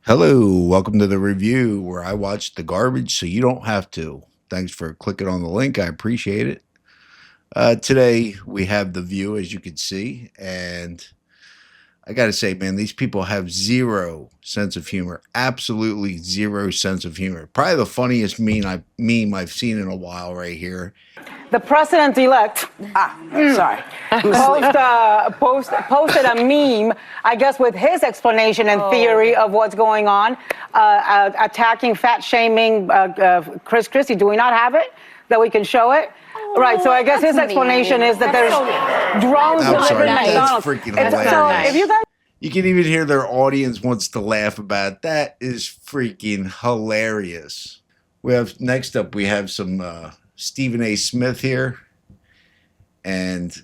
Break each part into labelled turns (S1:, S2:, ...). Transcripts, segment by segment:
S1: Hello, welcome to the review where I watch the garbage so you don't have to. Thanks for clicking on the link. I appreciate it. Today we have The View, as you can see, and I got to say, man, these people have zero sense of humor. Absolutely zero sense of humor. Probably the funniest meme I've seen in a while right here.
S2: The president-elect, sorry, posted a meme, I guess, with his explanation and theory of what's going on, attacking, fat-shaming Chris Christie. Do we not have it that we can show it? Right, so I guess his explanation is that there's drones delivering McDonald's.
S1: That's freaking hilarious.
S2: So if you guys...
S1: You can even hear their audience wants to laugh about it. That is freaking hilarious. Next up, we have some Stephen A. Smith here. And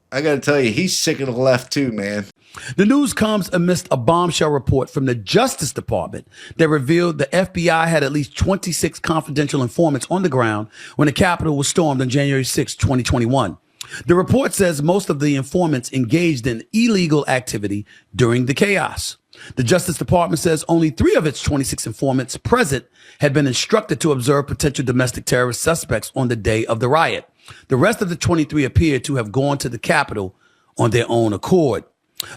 S1: I got to tell you, he's sick of the left too, man.
S3: The news comes amidst a bombshell report from the Justice Department that revealed the FBI had at least 26 confidential informants on the ground when the Capitol was stormed on January 6, 2021. The report says most of the informants engaged in illegal activity during the chaos. The Justice Department says only 3 of its 26 informants present had been instructed to observe potential domestic terrorist suspects on the day of the riot. The rest of the 23 appeared to have gone to the Capitol on their own accord.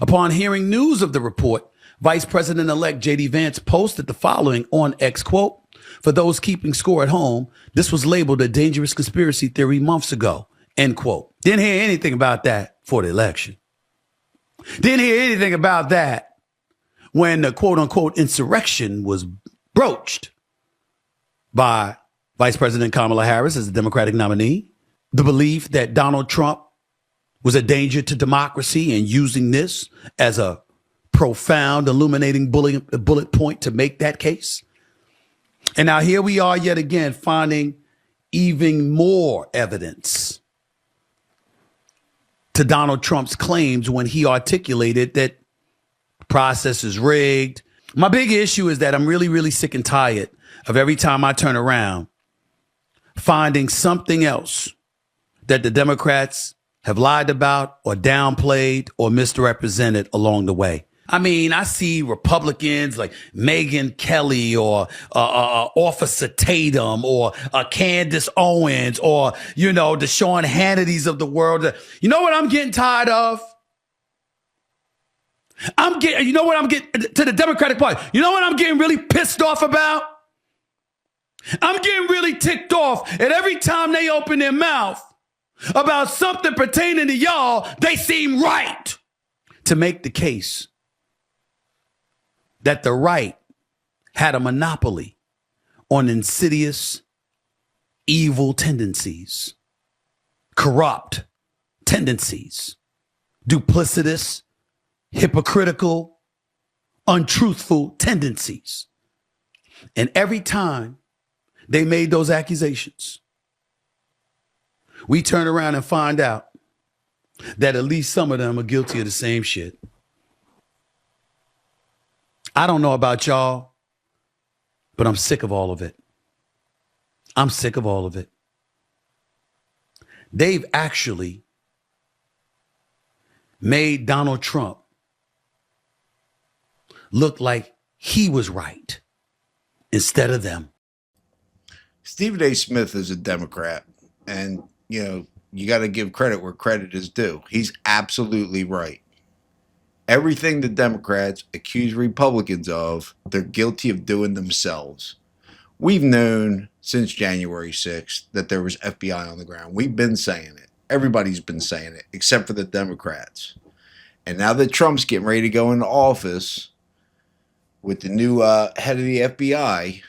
S3: Upon hearing news of the report, Vice President-elect J.D. Vance posted the following on X, quote, "For those keeping score at home, this was labeled a dangerous conspiracy theory months ago," end quote. Didn't hear anything about that for the election. Didn't hear anything about that when the quote-unquote insurrection was broached by Vice President Kamala Harris as the Democratic nominee. The belief that Donald Trump was a danger to democracy and using this as a profound, illuminating bullet point to make that case. And now here we are yet again finding even more evidence to Donald Trump's claims when he articulated that the process is rigged. My big issue is that I'm really, really sick and tired of every time I turn around finding something else that the Democrats have lied about or downplayed or misrepresented along the way. I mean, I see Republicans like Megyn Kelly or Officer Tatum or Candace Owens or, the Sean Hannitys of the world. You know what I'm getting tired of? To the Democratic Party. You know what I'm getting really pissed off about? I'm getting really ticked off at every time they open their mouth about something pertaining to y'all, they seem right to make the case that the right had a monopoly on insidious, evil tendencies, corrupt tendencies, duplicitous, hypocritical, untruthful tendencies. And every time they made those accusations, we turn around and find out that at least some of them are guilty of the same shit. I don't know about y'all, but I'm sick of all of it. I'm sick of all of it. They've actually made Donald Trump look like he was right instead of them.
S1: Stephen A. Smith is a Democrat, and you got to give credit where credit is due. He's absolutely right. Everything the Democrats accuse Republicans of, they're guilty of doing themselves. We've known since January 6th that there was FBI on the ground. We've been saying it. Everybody's been saying it, except for the Democrats. And now that Trump's getting ready to go into office with the new head of the FBI,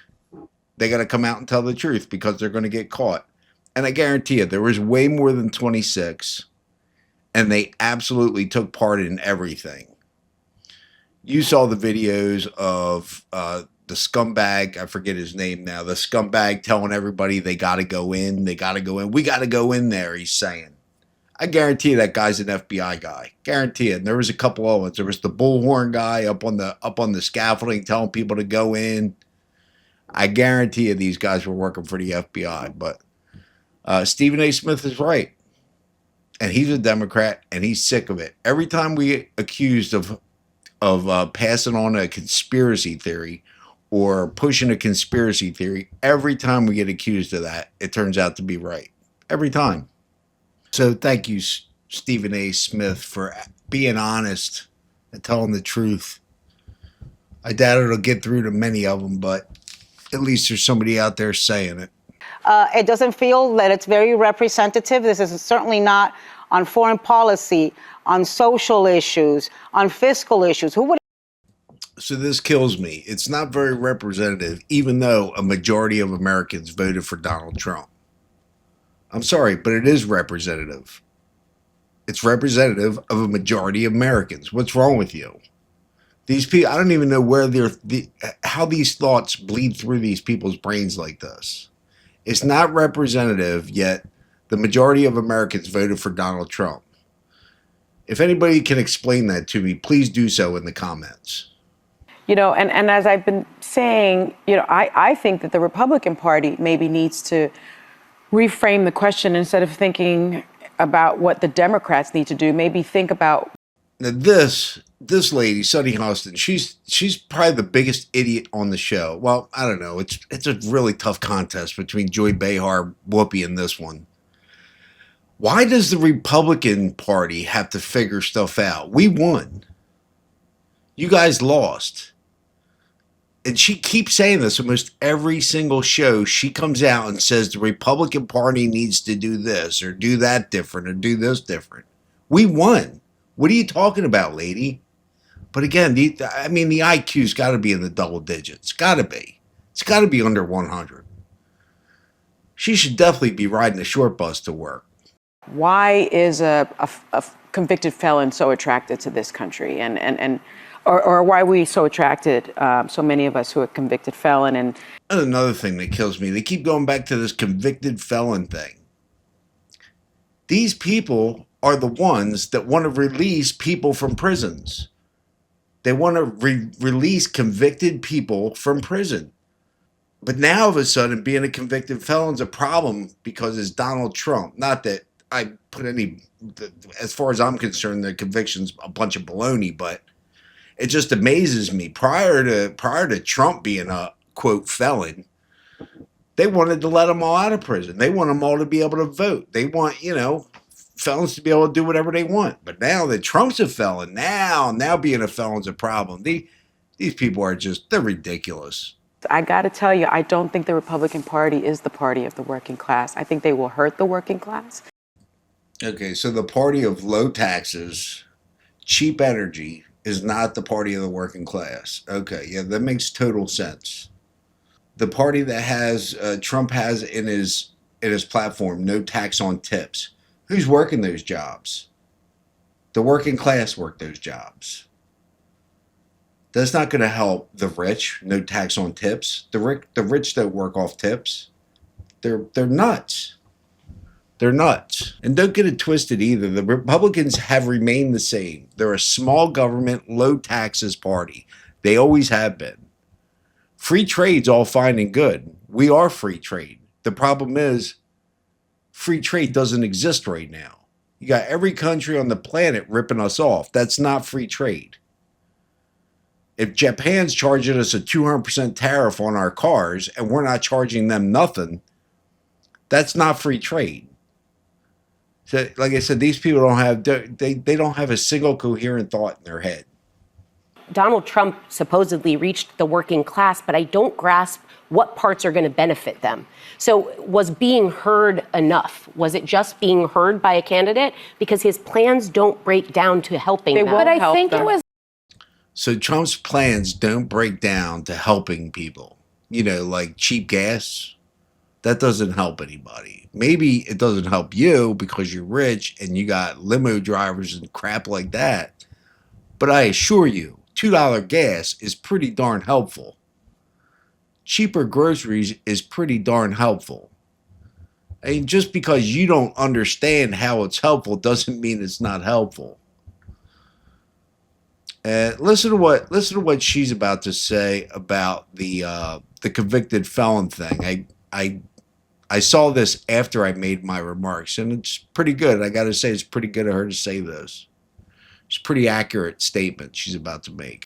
S1: they got to come out and tell the truth because they're going to get caught. And I guarantee you, there was way more than 26, and they absolutely took part in everything. You saw the videos of the scumbag, I forget his name now, the scumbag telling everybody they got to go in, we got to go in there, he's saying. I guarantee you that guy's an FBI guy. Guarantee it. And there was a couple of ones. There was the bullhorn guy up on the scaffolding telling people to go in. I guarantee you these guys were working for the FBI, but Stephen A. Smith is right. And he's a Democrat, and he's sick of it. Every time we accused of of passing on a conspiracy theory or pushing a conspiracy theory, every time we get accused of that, it turns out to be right. Every time. So thank you, Stephen A. Smith, for being honest and telling the truth. I doubt it'll get through to many of them, but at least there's somebody out there saying it.
S2: It doesn't feel that it's very representative. This is certainly not on foreign policy, on social issues, on fiscal issues. Who would?
S1: So this kills me. It's not very representative, even though a majority of Americans voted for Donald Trump. I'm sorry, but it is representative. It's representative of a majority of Americans. What's wrong with you? These people, I don't even know where how these thoughts bleed through these people's brains like this. It's not representative, yet the majority of Americans voted for Donald Trump. If anybody can explain that to me, please do so in the comments.
S4: You know, and as I've been saying, you know, I think that the Republican Party maybe needs to reframe the question instead of thinking about what the Democrats need to do. Maybe think about.
S1: Now this lady, Sunny Hostin, she's probably the biggest idiot on the show. Well, I don't know. It's a really tough contest between Joy Behar, Whoopi, and this one. Why does the Republican Party have to figure stuff out? We won. You guys lost. And she keeps saying this almost every single show. She comes out and says the Republican Party needs to do this or do that different or do this different. We won. What are you talking about, lady? But again, the IQ's got to be in the double digits. Got to be. It's got to be under 100. She should definitely be riding a short bus to work.
S4: Why is a convicted felon so attracted to this country? Or why are we so attracted, so many of us who are convicted felon? And
S1: another thing that kills me, they keep going back to this convicted felon thing. These people are the ones that want to release people from prisons. They want to release convicted people from prison. But now, all of a sudden, being a convicted felon is a problem because it's Donald Trump. Not that I put any, as far as I'm concerned, the conviction's a bunch of baloney, but it just amazes me. Prior to Trump being a, quote, felon, they wanted to let them all out of prison. They want them all to be able to vote. They want, felons to be able to do whatever they want. But now that Trump's a felon, now being a felon's a problem. These people are they're ridiculous.
S4: I got to tell you, I don't think the Republican Party is the party of the working class. I think they will hurt the working class.
S1: Okay, so the party of low taxes, cheap energy is not the party of the working class. Okay, yeah, that makes total sense. The party that has Trump has in his platform, no tax on tips. Who's working those jobs? The working class work those jobs. That's not going to help the rich. No tax on tips. The rich don't work off tips. They're nuts. They're nuts. And don't get it twisted either. The Republicans have remained the same. They're a small government, low taxes party. They always have been. Free trade's all fine and good. We are free trade. The problem is free trade doesn't exist right now. You got every country on the planet ripping us off. That's not free trade. If Japan's charging us a 200% tariff on our cars and we're not charging them nothing, that's not free trade. So, like I said, these people they don't have a single coherent thought in their head.
S5: Donald Trump supposedly reached the working class, but I don't grasp what parts are going to benefit them. So was being heard enough? Was it just being heard by a candidate? Because his plans don't break down to helping them.
S4: But I think it was.
S1: So Trump's plans don't break down to helping people. Like cheap gas. That doesn't help anybody. Maybe it doesn't help you because you're rich and you got limo drivers and crap like that. But I assure you, $2 gas is pretty darn helpful. Cheaper groceries is pretty darn helpful. And just because you don't understand how it's helpful doesn't mean it's not helpful. Listen to what she's about to say about the convicted felon thing. I saw this after I made my remarks, and it's pretty good. I got to say, it's pretty good of her to say this. It's a pretty accurate statement she's about to make.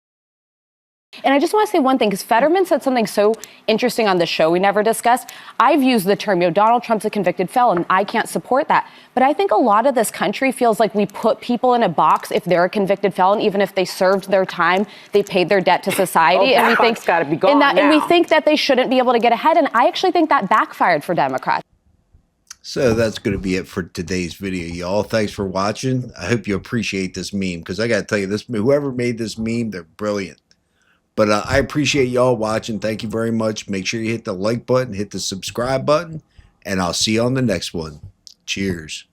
S6: And I just want to say one thing, because Fetterman said something so interesting on the show we never discussed. I've used the term, Donald Trump's a convicted felon. I can't support that. But I think a lot of this country feels like we put people in a box if they're a convicted felon, even if they served their time, they paid their debt to society.
S2: Oh,
S6: and we think
S2: it's got to be gone
S6: and we
S2: now.
S6: think that they shouldn't be able to get ahead. And I actually think that backfired for Democrats.
S1: So that's going to be it for today's video, y'all. Thanks for watching. I hope you appreciate this meme, because I got to tell you, this whoever made this meme, they're brilliant. But I appreciate y'all watching. Thank you very much. Make sure you hit the like button, hit the subscribe button, and I'll see you on the next one. Cheers.